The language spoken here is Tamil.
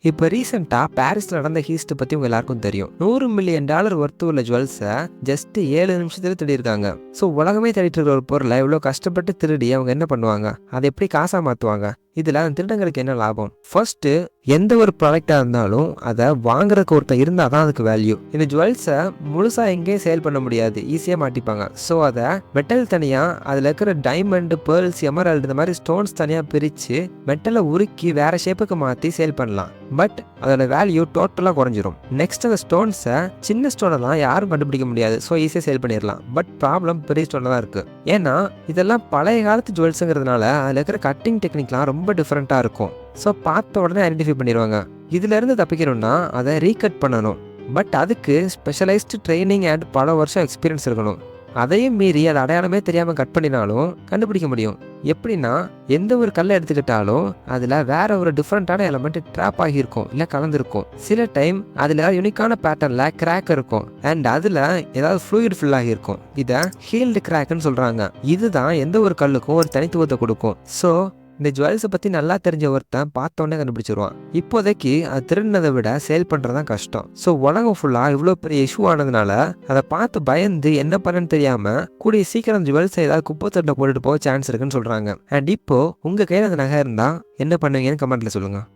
இப்போ ரீசெண்டா பாரிஸ்ல நடந்த ஹீஸ்ட் பத்தி உங்க எல்லாருக்கும் தெரியும். $100 மில்லியன் ஒர்த் உள்ள ஜுவல்ஸை ஜஸ்ட் 7 நிமிஷத்துல திருடிருக்காங்க. ஸோ உலகமே தேடிட்டு இருக்கிற ஒரு பொருளை இவ்வளோ கஷ்டப்பட்டு திருடி அவங்க என்ன பண்ணுவாங்க, அதை எப்படி காசா மாத்துவாங்க? இதுல அந்த திருடங்களுக்கு என்ன லாபம்? ஃபர்ஸ்ட், எந்த ஒரு ப்ராடக்டா இருந்தாலும் அதை வாங்குறதுக்கு ஒருத்தர் இருந்தால் தான் அதுக்கு வேல்யூ. இந்த ஜுவல்ஸை முழுசா எங்கேயும் சேல் பண்ண முடியாது, ஈஸியாக மாட்டிப்பாங்க. ஸோ அதை மெட்டல் தனியாக, அதில் இருக்கிற டைமண்ட், பேர்ல்ஸ், எமரால்டு இந்த மாதிரி ஸ்டோன்ஸ் தனியாக பிரித்து மெட்டலை உருக்கி வேற ஷேப்புக்கு மாற்றி சேல் பண்ணலாம். பட் அதோட வேல்யூ டோட்டலாக குறைஞ்சிரும். நெக்ஸ்ட், அந்த ஸ்டோன்ஸை சின்ன ஸ்டோனெல்லாம் யாரும் கண்டுபிடிக்க முடியாது, ஸோ ஈஸியாக சேல் பண்ணிடலாம். பட் ப்ராப்ளம் பெரிய ஸ்டோனில் தான் இருக்குது. ஏன்னா இதெல்லாம் பழைய காலத்து ஜுவல்ஸுங்கிறதுனால அதில் இருக்கிற கட்டிங் டெக்னிக்லாம் ரொம்ப டிஃப்ரெண்ட்டாக இருக்கும். ஸோ பார்த்த உடனே ஐடென்டிஃபை பண்ணிடுவாங்க. இதுலேருந்து தப்பிக்கணும்னா அதை ரீகட் பண்ணணும். பட் அதுக்கு ஸ்பெஷலைஸ்டு ட்ரைனிங் அண்ட் பல வருஷம் எக்ஸ்பீரியன்ஸ் இருக்கணும். அதையும் மீறி அது அடையாளமே தெரியாமல் கட் பண்ணினாலும் கண்டுபிடிக்க முடியும். எப்படின்னா, எந்த ஒரு கல்லை எடுத்துக்கிட்டாலும் அதில் வேற ஒரு டிஃப்ரெண்ட்டான எலமெண்ட் ட்ராப் ஆகியிருக்கும், இல்லை கலந்துருக்கும். சில டைம் அதில் யூனிக்கான பேட்டர்னில் கிராக் இருக்கும் அண்ட் அதில் ஏதாவது ஃப்ளூயிட் ஃபில் ஆகியிருக்கும். இதை ஹீல்டு கிராக்னு சொல்கிறாங்க. இதுதான் எந்த ஒரு கல்லுக்கும் ஒரு தனித்துவத்தை கொடுக்கும். ஸோ இந்த ஜுவல்ஸை பற்றி நல்லா தெரிஞ்ச ஒருத்தன் பார்த்தோன்னே கண்டுபிடிச்சிருவான். இப்போதைக்கு அது திருடினதை விட சேல் பண்ணுறது தான் கஷ்டம். ஸோ உலகம் ஃபுல்லாக இவ்வளோ பெரிய இஷ்யூ ஆனதுனால அதை பார்த்து பயந்து என்ன பண்ணன்னு தெரியாமல் கூடிய சீக்கிரம் ஜுவல்ஸை ஏதாவது குப்பை தட்டில் போட்டுட்டு போக சான்ஸ் இருக்குன்னு சொல்கிறாங்க. அண்ட் இப்போ உங்கள் கையில் அந்த நகை இருந்தால் என்ன பண்ணுவீங்கன்னு கமெண்ட்டில் சொல்லுங்கள்.